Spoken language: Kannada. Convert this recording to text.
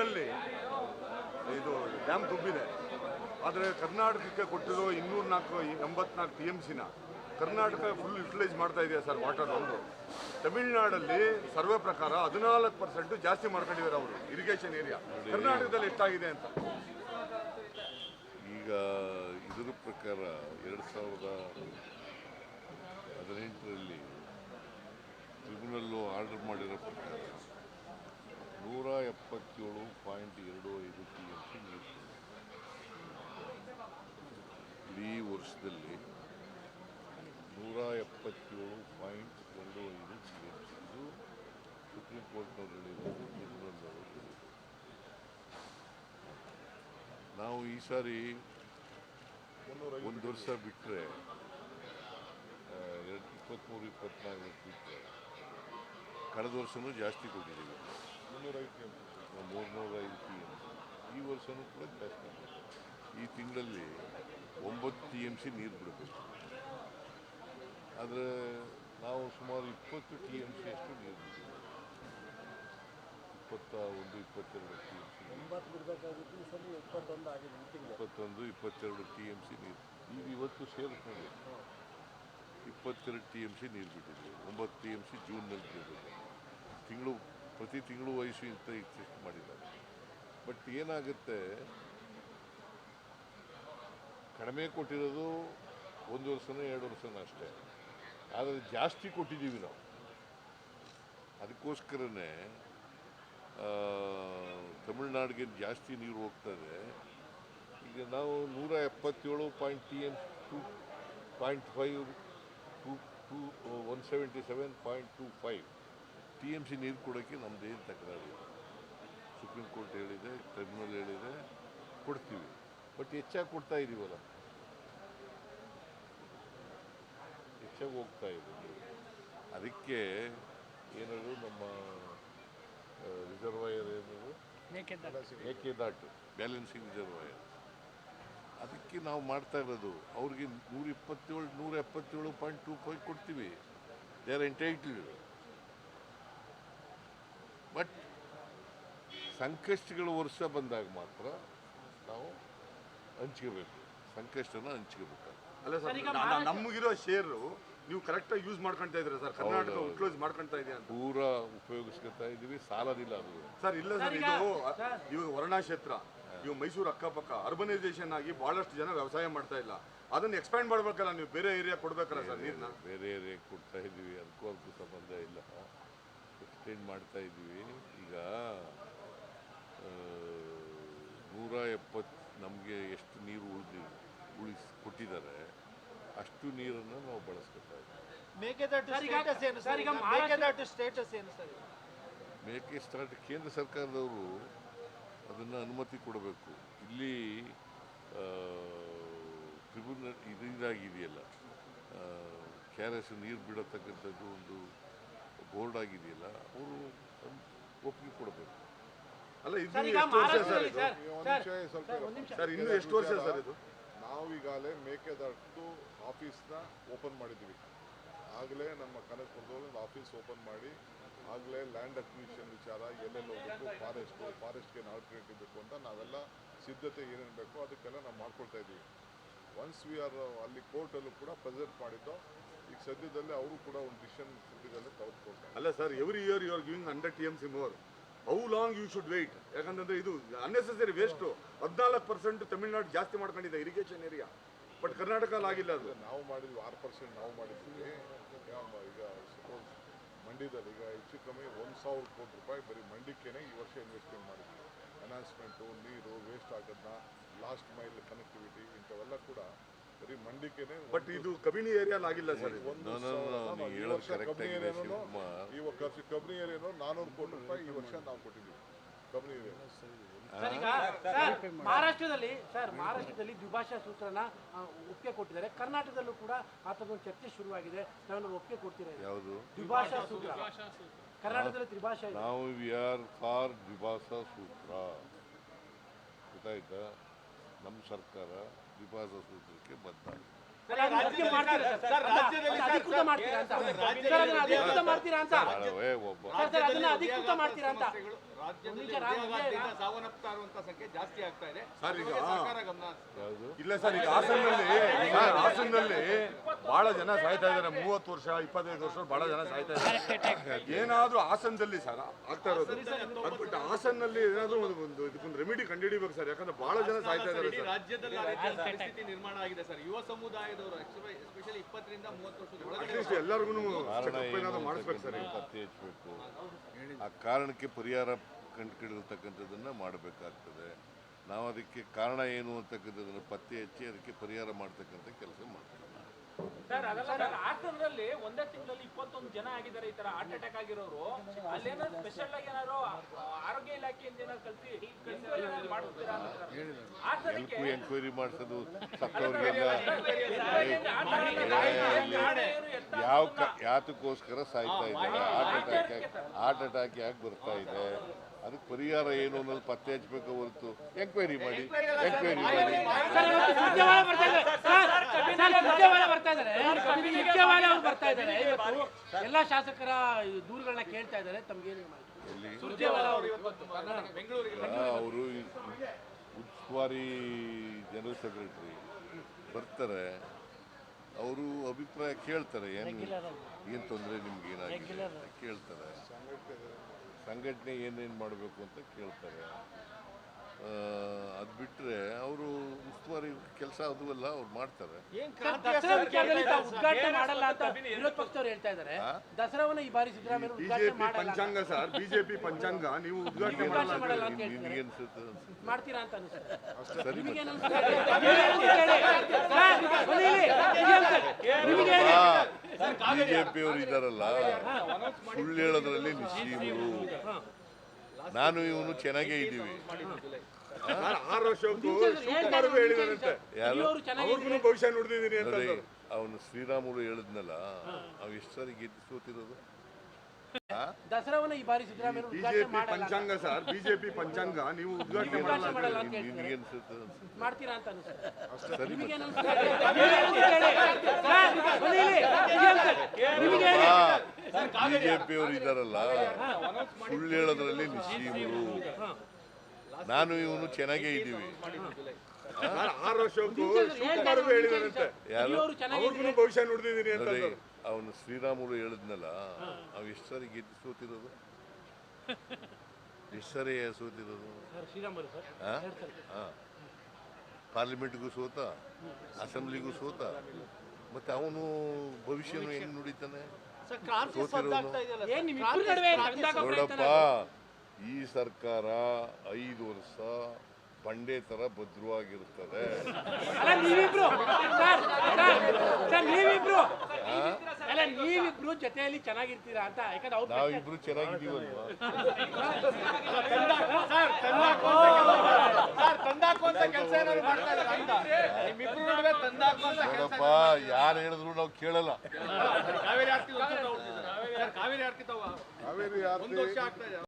ತಿಂಗಳಲ್ಲಿ ಇದು ಡ್ಯಾಮ್ ತುಂಬಿದೆ. ಆದರೆ ಕರ್ನಾಟಕಕ್ಕೆ ಕೊಟ್ಟಿರೋ 284 TMCನ ಕರ್ನಾಟಕ ಫುಲ್ ಯುಟಿಲೈಸ್ ಮಾಡ್ತಾ ಇದೆಯಾ ಸರ್ ವಾಟರ್ ಒಂದು. ತಮಿಳುನಾಡಲ್ಲಿ ಸರ್ವೆ ಪ್ರಕಾರ 14% ಜಾಸ್ತಿ ಮಾಡ್ಕೊಂಡಿದ್ದಾರೆ ಅವರು ಇರಿಗೇಷನ್ ಏರಿಯಾ. ಕರ್ನಾಟಕದಲ್ಲಿ ಎಷ್ಟಾಗಿದೆ ಅಂತ ಈಗ ಇದರ ಪ್ರಕಾರ 2018ರಲ್ಲಿ ಟ್ರಿಬ್ಯುನಲ್ಲು ಆರ್ಡರ್ ಮಾಡಿರೋ ಪ್ರಕಾರ 177.25 TMC ನೀರು ಇಡೀ ವರ್ಷದಲ್ಲಿ 177.25 TMC. ಇದು ಸುಪ್ರೀಂ ಕೋರ್ಟ್ನವ್ರು ಹೇಳಿರೋದು, ಟ್ರಿಬ್ಯುನಲ್ನವರು ಹೇಳಿರೋದು. ನಾವು ಈ ಸಾರಿ ಒಂದು ವರ್ಷ ಬಿಟ್ಟರೆ 23-24 ಬಿಟ್ಟರೆ ಕಳೆದ ವರ್ಷವೂ ಜಾಸ್ತಿ ಕೊಟ್ಟಿದ್ದೀವಿ, 305 TMC. ಈ ವರ್ಷವೂ ಕೂಡ ಜಾಸ್ತಿ. ಈ ತಿಂಗಳಲ್ಲಿ 9 TMC ನೀರು ಬಿಡಬೇಕು. ಆದರೆ ನಾವು ಸುಮಾರು 20 TMC ಅಷ್ಟು ನೀರು ಬಿಟ್ಟಿದ್ದೀವಿ. 21-22 TMC, 21-22 TMC ನೀರು ಈಗ ಇವತ್ತು ಸೇರಿಸ್ಕೊಂಡು 22 TMC ನೀರು ಬಿಟ್ಟಿದ್ದೀವಿ. 9 TMC ಜೂನ್ನಲ್ಲಿ ಬಿಡಬೇಕು. ಪ್ರತಿ ತಿಂಗಳು ವಯಸ್ಸು ಇಂತ ಟೆಸ್ಟ್ ಮಾಡಿದ್ದಾರೆ. ಬಟ್ ಏನಾಗುತ್ತೆ, ಕಡಿಮೆ ಕೊಟ್ಟಿರೋದು 1 ವರ್ಷನೋ 2 ವರ್ಷನೋ ಅಷ್ಟೇ, ಆದರೆ ಜಾಸ್ತಿ ಕೊಟ್ಟಿದ್ದೀವಿ ನಾವು. ಅದಕ್ಕೋಸ್ಕರನೇ ತಮಿಳ್ನಾಡಿಗೆ ಜಾಸ್ತಿ ನೀರು ಹೋಗ್ತದೆ. ಈಗ ನಾವು 177.5 TMC ನೀರು ಕೊಡೋಕ್ಕೆ ನಮ್ಮದೇನು ತಕರಾರಿಲ್ಲ. ಸುಪ್ರೀಂ ಕೋರ್ಟ್ ಹೇಳಿದೆ, ಟ್ರಿಬ್ಯುನಲ್ ಹೇಳಿದೆ, ಕೊಡ್ತೀವಿ. ಬಟ್ ಹೆಚ್ಚಾಗಿ ಕೊಡ್ತಾ ಇದ್ದೀವಲ್ಲ, ಹೆಚ್ಚಾಗಿ ಹೋಗ್ತಾ ಇದ್ದೀವಿ. ಅದಕ್ಕೆ ಏನಾದ್ರು ನಮ್ಮ ರಿಸರ್ವಾಯರ್ ಏನದು ಮೇಕೆದಾಟು ಬ್ಯಾಲೆನ್ಸಿಂಗ್ ರಿಸರ್ವಾಯರ್, ಅದಕ್ಕೆ ನಾವು ಮಾಡ್ತಾ ಇರೋದು. ಅವ್ರಿಗೆ 177.25 ಕೊಡ್ತೀವಿ. They are entitled. ಬಟ್ ಸಂಕಷ್ಟಗಳ ವರ್ಷ ಬಂದಾಗ ಮಾತ್ರ ನಾವು ಹಂಚ್ಕೋಬೇಕು, ಸಂಕಷ್ಟನ ಹಂಚ್ಕೋಬೇಕು. ಅಲ್ಲ ಸರ್, ನಮಗಿರೋ ಶೇರು ನೀವು ಕರೆಕ್ಟಾಗಿ ಯೂಸ್ ಮಾಡ್ಕೊಳ್ತಾ ಇದ್ದೀರಾ ಸರ್? ಕರ್ನಾಟಕ ಯುಟಿಲೈಸ್ ಮಾಡ್ಕೊಳ್ತಾ ಇದೆಯಾ ಅಂತ ಪೂರಾ ಉಪಯೋಗಿಸ್ಕೊತಾ ಇದ್ದೀವಿ. ಸಾಲದಿಲ್ಲ ಅದು ಸರ್. ಇಲ್ಲ ಸರ್, ಇದು ಇವಾಗ ವರ್ಣಾ ಕ್ಷೇತ್ರ, ಇವಾಗ ಮೈಸೂರು ಅಕ್ಕಪಕ್ಕ ಅರ್ಬನೈಸೇಷನ್ ಆಗಿ ಬಹಳಷ್ಟು ಜನ ವ್ಯವಸಾಯ ಮಾಡ್ತಾ ಇಲ್ಲ. ಅದನ್ನು ಎಕ್ಸ್ಪ್ಯಾಂಡ್ ಮಾಡ್ಬೇಕಲ್ಲ, ನೀವು ಬೇರೆ ಏರಿಯಾ ಕೊಡ್ಬೇಕಲ್ಲ ಸರ್ ನೀರನ್ನ? ಬೇರೆ ಏರಿಯಾ ಕೊಡ್ತಾ ಇದ್ದೀವಿ, ಅದಕ್ಕೂ ಸಂಬಂಧ ಇಲ್ಲ, ಎಕ್ಸ್ಟೆಂಡ್ ಮಾಡ್ತಾ ಇದ್ದೀವಿ. ಈಗ 170 ನಮಗೆ ಎಷ್ಟು ನೀರು ಕೊಟ್ಟಿದ್ದಾರೆ ಅಷ್ಟು ನೀರನ್ನು ನಾವು ಬಳಸ್ಕೊತಾ ಇದ್ದೀವಿ. ಮೇಕೆದಾಟು ಸ್ಟೇಟಸ್ ಏನು ಸರ್? ಮೇಕೆದಾಟು ಕೇಂದ್ರ ಸರ್ಕಾರದವರು ಅದನ್ನು ಅನುಮತಿ ಕೊಡಬೇಕು. ಇಲ್ಲಿ ಟ್ರಿಬ್ಯುನಲ್ ಇದಾಗಿದೆಯಲ್ಲ, KRS ನೀರು ಬಿಡತಕ್ಕಂಥದ್ದು ಒಂದು ಬೋರ್ಡ್ ಆಗಿದೆಯಲ್ಲ, ಅವರು ಒಪ್ಪಿಗೆ ಕೊಡಬೇಕು. ಅಲ್ಲ, ಇದು ಎಷ್ಟು ವರ್ಷ ಸರ್ ಇದು? ಸರ್ ಇನ್ನೂ ಎಷ್ಟು ವರ್ಷ ಸರ್ ಇದು? ನಾವು ಈಗಾಗಲೇ ಮೇಕೆದಾಟು ಆಫೀಸ್ನ ಓಪನ್ ಮಾಡಿದ್ದೀವಿ. ಆಗಲೇ ನಮ್ಮ ಕನಕಪುರದವರು ಒಂದು ಆಫೀಸ್ ಓಪನ್ ಮಾಡಿ ಆಗಲೇ ಲ್ಯಾಂಡ್ ಅಕ್ವಿಸಿಷನ್ ವಿಚಾರ, ಎಲ್ಲೆಲ್ಲಿ ಹೋಗಬೇಕು, ಫಾರೆಸ್ಟ್ಗೆ ಆಲ್ಟರ್ನೇಟಿವ್ ಬೇಕು ಅಂತ ನಾವೆಲ್ಲ ಸಿದ್ಧತೆ ಏನೇನು ಬೇಕೋ ಅದಕ್ಕೆಲ್ಲ ನಾವು ಮಾಡ್ಕೊಳ್ತಾ ಇದ್ದೀವಿ. ಒನ್ಸ್ ವಿ ಆರ್ ಅಲ್ಲಿ ಕೋರ್ಟಲ್ಲೂ ಕೂಡ ಪ್ರೆಸೆಂಟ್ ಮಾಡಿದ್ದು. ಈಗ ಸದ್ಯದಲ್ಲೇ ಅವರು ಕೂಡ ಒಂದು ಡಿಸಿಷನ್ ಸದ್ಯದಲ್ಲೇ ತೆಗೆದುಕೊಳ್ತಾರೆ. ಅಲ್ಲ sir, every year you are giving 100 TMC more. How long you should wait? ಯಾಕಂತಂದ್ರೆ ಇದು ಅನ್ನೆಸೆಸರಿ ವೇಸ್ಟು. 14% ತಮಿಳ್ನಾಡು ಜಾಸ್ತಿ ಮಾಡ್ಕೊಂಡಿದೆ ಇರಿಗೇಷನ್ ಏರಿಯಾ, ಬಟ್ ಕರ್ನಾಟಕದಲ್ಲಿ ಆಗಿಲ್ಲ. ಅದು ನಾವು ಮಾಡಿದ್ವಿ 6% ನಾವು ಮಾಡಿದ್ವಿ. ಈಗ ಸಪೋಸ್ ಮಂಡ್ಯದಲ್ಲಿ ಈಗ ಹೆಚ್ಚು ಕಮ್ಮಿ 1,000 ಕೋಟಿ ರೂಪಾಯಿ ಬರೀ ಮಂಡ್ಯಕ್ಕೇನೆ ಈ ವರ್ಷ ಇನ್ವೆಸ್ಟ್ಮೆಂಟ್ ಮಾಡಿದ್ವಿ. ಎನ್ಹಾನ್ಸ್ಮೆಂಟು, ನೀರು ವೇಸ್ಟ್ ಆಗೋದನ್ನ, ಲಾಸ್ಟ್ ಮೈಲ್ ಕನೆಕ್ಟಿವಿಟಿ, ಇಂಥವೆಲ್ಲ ಕೂಡ ಬರೀ ಮಂಡ್ಯಕ್ಕೇನೆ. ಬಟ್ ಇದು ಕಬಿನಿ ಏರಿಯಾಲ್ ಆಗಿಲ್ಲ ಸರ್. ಕಬಿನಿ ಏರಿಯಾನು 400 ಕೋಟಿ ರೂಪಾಯಿ ಈ ವರ್ಷ ನಾವು ಕೊಟ್ಟಿದ್ದೀವಿ ಕಬಿನಿ ಏರಿಯಾ. ಮಹಾರಾಷ್ಟ್ರದಲ್ಲಿ ದ್ವಿಭಾಷಾ ಸೂತ್ರನ ಒಪ್ಪಿಗೆ ಕೊಟ್ಟಿದ್ದಾರೆ. ಕರ್ನಾಟಕದಲ್ಲೂ ಕೂಡ ಆತದೊಂದು ಚರ್ಚೆ ಶುರುವಾಗಿದೆ. ನಾವು ಒಪ್ಪಿಗೆ ಕೊಡ್ತೀರಾ? ಯಾವುದು ದ್ವಿಭಾಷಾ ಸೂತ್ರ? ಕರ್ನಾಟಕದಲ್ಲಿ ತ್ರಿಭಾಷಾ ಇದೆ. ನಾವು ವಿ ಆರ್ ಫಾರ್ ದ್ವಿಭಾಷಾ ಸೂತ್ರ, ಗೊತ್ತಾಯ್ತಾ? ನಮ್ಮ ಸರ್ಕಾರ ದ್ವಿಭಾಷಾ ಸೂತ್ರಕ್ಕೆ ಬದ್ಧ. ಅಲ್ಲ, ಅದನ್ನ ಅಧಿಕೃತ ಮಾಡ್ತೀರಾ ಸರ್? ಅದನ್ನ ಅಧಿಕೃತ ಮಾಡ್ತೀರಾ ಅಂತ? ಸರ್, ಅದನ್ನ ಅಧಿಕೃತ ಮಾಡ್ತೀರಾ ಅಂತ? ಒಬ್ಬ ಸರ್, ಅದನ್ನ ಅಧಿಕೃತ ಮಾಡ್ತೀರಾ ಅಂತ? ರಾಜ್ಯದಲ್ಲಿ ಸಾವನ್ನಪ್ತಾ ಇರುವಂತ ಸಂಖ್ಯೆ ಜಾಸ್ತಿ ಆಗ್ತಾ ಇದೆ. ಸರ್ ಈಗ ಸರ್ಕಾರ ಗಮನ ಇಲ್ಲ ಸರ್, ಈಗ ಹಾಸನಲ್ಲಿ ಬಹಳ ಜನ ಸಾಯ್ತಾ ಇದ್ದಾರೆ. 30 ವರ್ಷ 25 ವರ್ಷ ಬಹಳ ಜನ ಸಾಯ್ತಾ ಇದ್ದಾರೆ. ಏನಾದ್ರೂ ಹಾಸನದಲ್ಲಿ ಸರ್ ಆಗ್ತಾ ಇರೋದು, ಬಟ್ ಹಾಸನಲ್ಲಿ ಏನಾದ್ರೂ ಒಂದು ಇದಕ್ಕೊಂದು ರೆಮಿಡಿ ಕಂಡುಹಿಡಿಬೇಕು ಸರ್, ಯಾಕಂದ್ರೆ ಬಹಳ ಜನ ಸಾಯ್ತಾ ಇದ್ದಾರೆ ಇಡೀ ಸರ್. ರಾಜ್ಯದಲ್ಲಿ ಆ ರೀತಿಯ ಪರಿಸ್ಥಿತಿ ನಿರ್ಮಾಣ ಆಗಿದೆ ಸರ್. ಯುವ ಸಮುದಾಯದವರು ಎಸ್ಪೆಷಲಿ 20 ರಿಂದ 30 ವರ್ಷದ ಒಳಗಡೆ ಅಟ್ಲೀಸ್ಟ್ ಎಲ್ಲರಿಗೂ ಕಾರಣ ಚೆಕಪ್ ಏನಾದ್ರು ಏನು ಮಾಡಿಸ್ಬೇಕು ಸರ್. ಅಂತಕ್ಕಂಥದ್ದನ್ನ ಪತ್ತೆ ಹಚ್ಚಬೇಕು. ಆ ಕಾರಣಕ್ಕೆ ಪರಿಹಾರ ಕಂಡುಹಿಡಿದಿರ್ತಕ್ಕಂಥದ್ದನ್ನ ಮಾಡಬೇಕಾಗ್ತದೆ. ನಾವು ಅದಕ್ಕೆ ಕಾರಣ ಏನು ಅಂತಕ್ಕಂಥದ್ದನ್ನು ಪತ್ತೆ ಹಚ್ಚಿ ಅದಕ್ಕೆ ಪರಿಹಾರ ಮಾಡ್ತಕ್ಕಂಥ ಕೆಲಸ ಮಾಡ್ತೀವಿ. ಸರ್ ಅದಲ್ಲ ಸರ್, ಹಾಸನದಲ್ಲಿ ಒಂದೇ ತಿಂಗಳಲ್ಲಿ 21 ಜನ ಆಗಿದ್ದಾರೆ ಈ ತರ ಹಾರ್ಟ್ ಅಟ್ಯಾಕ್ ಆಗಿರೋರು. ಅಲ್ಲೇನಾದ್ರು ಸ್ಪೆಷಲ್ ಆಗಿ ಏನಾದ್ರು ಆರೋಗ್ಯ ಇಲಾಖೆಯಿಂದ ಏನಾದ್ರು ಕಲ್ಸಿ ಎನ್ಕ್ವೈರಿ ಮಾಡ್ತೀರಾ ಅಂತ ಸರ್? ಹಾಸನಕ್ಕೆ ಎಂಕ್ವೈರಿ ಮಾಡಿಸೋದು ಸತ್ತವ್ರಿಗೆಲ್ಲ ಯಾತಕ್ಕೋಸ್ಕರ ಸಾಯ್ತಾ ಇದ್ದಾರೆ, ಹಾರ್ಟ್ ಅಟ್ಯಾಕ್ ಯಾಕೆ ಬರ್ತಾ ಇದೆ, ಅದಕ್ಕೆ ಪರಿಹಾರ ಏನು ಅನ್ನೋದು ಪತ್ತೆ ಹಚ್ಚಬೇಕು ಹೊರತು ಎಂಕ್ವೈರಿ ಮಾಡಿ ಸರ್, ಇವತ್ತು ಸುರ್ಜೇವಾಲಾ ಬರ್ತಾ ಇದ್ದಾರೆ. ಸರ್, ಸುರ್ಜೇವಾಲಾ ಬರ್ತಾ ಇದ್ದಾರೆ. ಸುರ್ಜೇವಾಲಾ ಅವ್ರು ಬರ್ತಾ ಇದ್ದಾರೆ. ಇವತ್ತು ಎಲ್ಲ ಶಾಸಕರ ದೂರುಗಳನ್ನ ಕೇಳ್ತಾ ಇದ್ದಾರೆ. ತಮ್ಗೇನು ಮಾಹಿತಿ? ಸುರ್ಜೇವಾಲಾ ಅವರು ಬೆಂಗಳೂರಿಗೆ ಅವರು ಉಸ್ತುವಾರಿ ಜನರಲ್ ಸೆಕ್ರೆಟರಿ ಬರ್ತಾರೆ, ಅವರು ಅಭಿಪ್ರಾಯ ಕೇಳ್ತಾರೆ, ಏನು ತೊಂದರೆ ನಿಮ್ಗೆ ಏನಾಗಿದೆ ಅಂತ ಕೇಳ್ತಾರೆ, ಸಂಘಟನೆ ಏನೇನು ಮಾಡಬೇಕು ಅಂತ ಕೇಳ್ತಾರೆ. ಅದು ಬಿಟ್ಟರೆ ಅವರು ಉಸ್ತುವಾರಿ ಕೆಲಸ ಅದು ಎಲ್ಲ ಅವ್ರು ಮಾಡ್ತಾರೆ. ದಸರಾ ವಿಚಾರದಲ್ಲಿ ತಾವು ಉದ್ಘಾಟನೆ ಮಾಡಲ್ಲ ಅಂತ ವಿರೋಧ ಪಕ್ಷದವ್ರು ಹೇಳ್ತಾ ಇದ್ದಾರೆ. ದಸರಾವನ್ನ ಈ ಬಾರಿ ಸಿದ್ದರಾಮಯ್ಯ ಉದ್ಘಾಟನೆ ಬಿಜೆಪಿ ಮಾಡಲ್ಲ ಪಂಚಾಂಗ ಸರ್, ಬಿಜೆಪಿ ಪಂಚಾಂಗ ನೀವು ಉದ್ಘಾಟನೆ ಮಾಡಲ್ಲ ಮಾಡಲ್ಲ ಅಂತ ಹೇಳ್ತಾರೆ. ನಿಮ್ಗೆ ಅನ್ಸುತ್ತೆ ಮಾಡ್ತೀರಾ ಅಂತ ಅನಿಸುತ್ತೆ. ಸರಿ ನಿಮಗೇನು ಅನ್ಸುತ್ತೆ? ನಿಮಗೆ ಬಿಜೆಪಿಯವರು ಇದ್ದಾರಲ್ಲ, ಸುಳ್ಳು ಹೇಳೋದ್ರಲ್ಲಿ ನಿಶ್ಚೀಮರು. ನಾನು ಇವನು ಚೆನ್ನಾಗೇ ಇದ್ದೀವಿ. ಸರ್ 6 ವರ್ಷಕ್ಕೂ ಶಿವಕುಮಾರ್ಗೂ ಹೇಳಿದಾರಂತೆ, ಯಾರು ಅವ್ರಿಗೂ ಭವಿಷ್ಯ ನುಡಿದಿದ್ದೀನಿ ಅಂತ ನೋಡಿ, ಅಂದ್ರು. ಅವನು ಶ್ರೀರಾಮುಲು ಹೇಳಿದ್ನಲ್ಲ, ಅವು ಎಷ್ಟು ಸಾರಿ ಗೆದ್ದು ಸೋತಿರೋದು. ದಸರಾವನ್ನ ಈ ಬಾರಿ ಸಿದ್ದರಾಮಯ್ಯ ಉದ್ಘಾಟನೆ ಬಿಜೆಪಿ ಮಾಡಲ್ಲ ಪಂಚಾಂಗ ಸರ್, ಬಿಜೆಪಿ ಪಂಚಾಂಗ ನೀವು ಉದ್ಘಾಟನೆ ಮಾಡಲ್ಲ ಅಂತ ಮಾಡಲ್ಲ ಹೇಳ್ತಾರೆ. ಅಂತ ನಿಮ್ಗೆ ಹೇಳ್ತಾರೆ. ಅನ್ಸುತ್ತೆ ಮಾಡ್ತೀರಾ ಅಂತ ಅನಿಸುತ್ತೆ. ಸರಿ ನಿಮಗೇನು ಮತ್ತೆ. ಬಿಜೆಪಿಯವರು ಇದ್ದಾರಲ್ಲ, ಸುಳ್ಳು ಹೇಳೋದ್ರಲ್ಲಿ ನಿಶ್ಚೀಮರು. ನಾನು ಇವನು ಚೆನ್ನಾಗೇ ಇದ್ದೀವಿ. ಸರ್ 6 ವರ್ಷಕ್ಕೂ ಶಿವಕುಮಾರ್ಗೂ ಹೇಳಿದಾರಂತೆ, ಯಾರು ಅವ್ರಿಗೂ ಭವಿಷ್ಯ ನುಡಿದಿದ್ದೀನಿ ಅಂತ ನೋಡಿ, ಅಂದ್ರು. ಅವನು ಶ್ರೀರಾಮುಲು ಹೇಳಿದ್ನಲ್ಲ, ಅವು ಎಷ್ಟು ಸಾರಿ ಗೆದ್ದು ಸೋತಿರೋದು. ಎಷ್ಟು ಸಾರಿ ಸೋತಿರೋದು. ಶ್ರೀರಾಮರು ಸರ್ ಪಾರ್ಲಿಮೆಂಟ್ಗೂ ಸೋತ, ಅಸೆಂಬ್ಲಿಗೂ ಸೋತ, ಮತ್ತೆ ಅವನು ಭವಿಷ್ಯನು ಹೆಂಗ್ ನುಡಿತಾನೆ. ಸೋತಿರೋನು ಏನ್ ನಿಮ್ ಇಬ್ರ ನಡುವೆ ಗಂಧ ನೋಡಪ್ಪ, ಈ ಸರ್ಕಾರ 5 ವರ್ಷ ಬಂಡೆ ತರ ಭದ್ರವಾಗಿರುತ್ತದೆ. ಅಲ್ಲ ನೀವಿಬ್ರು ಸರ್ ನೀವಿಬ್ರು ಅಲ್ಲ ನೀವಿಬ್ರು ಜೊತೆಯಲ್ಲಿ ಚೆನ್ನಾಗಿರ್ತೀರಾ ಅಂತ. ಯಾಕಂದ್ರೆ ಅವ್ರು ನಾವಿಬ್ರು ಚೆನ್ನಾಗಿದ್ದೀವಲ್ವಾ. ತಂದಾಕುವಂತ ಕೆಲಸ ಏನಾದ್ರು ಮಾಡ್ತಾ ಇದ್ದಾರೆ ಅಂತ ನಿಮ್ಮಿಬ್ರು ನಡುವೆ ತಂದಾಕುವಂತ ಕೆಲಸ ನೋಡಪ್ಪ, ಯಾರು ಹೇಳಿದ್ರು ನಾವು ಕೇಳಲ್ಲ. ಕಾವೇರಿ ಆರ್ತಿ ಕಾವೇರಿ ಆರ್ತಿ ತಾವ ಕಾವೇರಿ 1 ವರ್ಷ ಆಗ್ತಾ ಇದೆ.